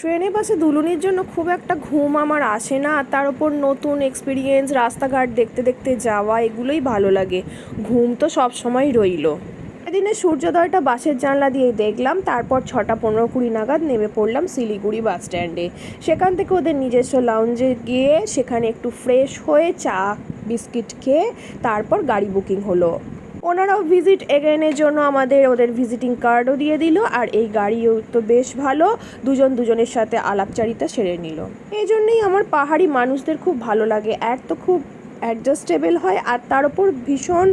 ট্রেনে বাসে দুলুনির জন্য খুব একটা ঘুম আমার আসে না, আর তার উপর নতুন এক্সপিরিয়েন্স, রাস্তাঘাট দেখতে দেখতে যাওয়া, এগুলোই ভালো লাগে। ঘুম তো সব সময় রইলো। এদিনে সূর্যোদয়টা বাসের জানলা দিয়ে দেখলাম। তারপর 6:15-20 নাগাদ নেমে পড়লাম শিলিগুড়ি বাস স্ট্যান্ডে। সেখান থেকে ওদের নিজস্ব লাউঞ্জে গিয়ে সেখানে একটু ফ্রেশ হয়ে চা বিস্কিট খেয়ে তারপর গাড়ি বুকিং হলো। ওনারাও ভিজিট এগেনের জন্য আমাদের ওদের ভিজিটিং কার্ডও দিয়ে দিল, আর এই গাড়িও তো বেশ ভালো, দুজনের সাথে আলাপচারিতা সেরে নিল। এই জন্যেই আমার পাহাড়ি মানুষদের খুব ভালো লাগে। এক তো খুব অ্যাডজাস্টেবল হয়, আর তার উপর ভীষণ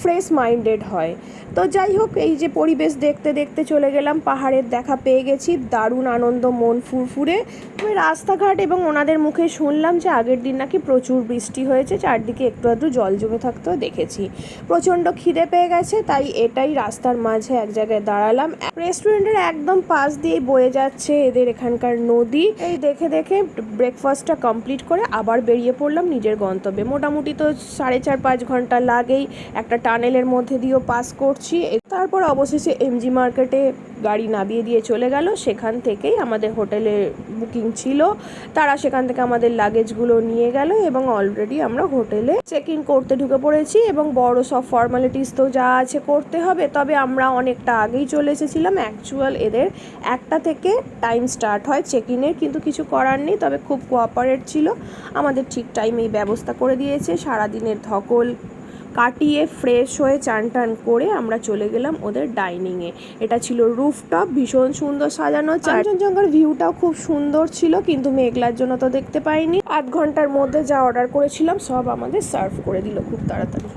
ফ্রেশ মাইন্ডেড হয়। তো যাই হোক, এই যে পরিবেশ দেখতে দেখতে চলে গেলাম, পাহাড়ের দেখা পেয়ে গেছি, দারুণ আনন্দ, মন ফুরফুরে। আমি রাস্তাঘাট এবং ওনাদের মুখে শুনলাম যে আগের দিন নাকি প্রচুর বৃষ্টি হয়েছে, চারদিকে একটু আধটু জল জমে থাকতেও দেখেছি। প্রচণ্ড খিদে পেয়ে গেছে, তাই এটাই রাস্তার মাঝে এক জায়গায় দাঁড়ালাম। রেস্টুরেন্টের একদম পাশ দিয়ে বয়ে যাচ্ছে এদের এখানকার নদী। এই দেখে দেখে ব্রেকফাস্টটা কমপ্লিট করে আবার বেরিয়ে পড়লাম নিজের গন্তব্যে। মোটামুটি তো 4.5-5 ঘন্টা লাগেই, একটা টানেলের মধ্যে দিয়েও পাস করছি। তারপর অবশেষে এমজি মার্কেটে গাড়ি নামিয়ে দিয়ে চলে গেল। সেখান থেকেই আমাদের হোটেলে বুকিং ছিল, তারা সেখান থেকে আমাদের লাগেজগুলো নিয়ে গেল এবং অলরেডি আমরা হোটেলে চেক ইন করতে ঢুকে পড়েছি। এবং বড় সব ফর্মালিটিস তো যা আছে করতে হবে, তবে আমরা অনেকটা আগেই চলে এসেছিলাম। অ্যাকচুয়াল এদের 1টা থেকে টাইম স্টার্ট হয় চেক ইনের, কিন্তু কিছু করার নেই। তবে খুব কোঅপারেট ছিল, আমাদের ঠিক টাইমেই ব্যবস্থা করে দিয়েছে। সারাদিনের ধকল কাটিয়ে ফ্রেশ হয়ে চান টান করে আমরা চলে গেলাম ওদের ডাইনিংয়ে। এটা ছিল রুফটপ, ভীষণ সুন্দর সাজানো, কাঞ্চনজঙ্ঘার ভিউটাও খুব সুন্দর ছিল, কিন্তু মেঘলার জন্য তো দেখতে পাইনি। 8 ঘন্টার মধ্যে যা অর্ডার করেছিলাম সব আমাদের সার্ভ করে দিল খুব তাড়াতাড়ি।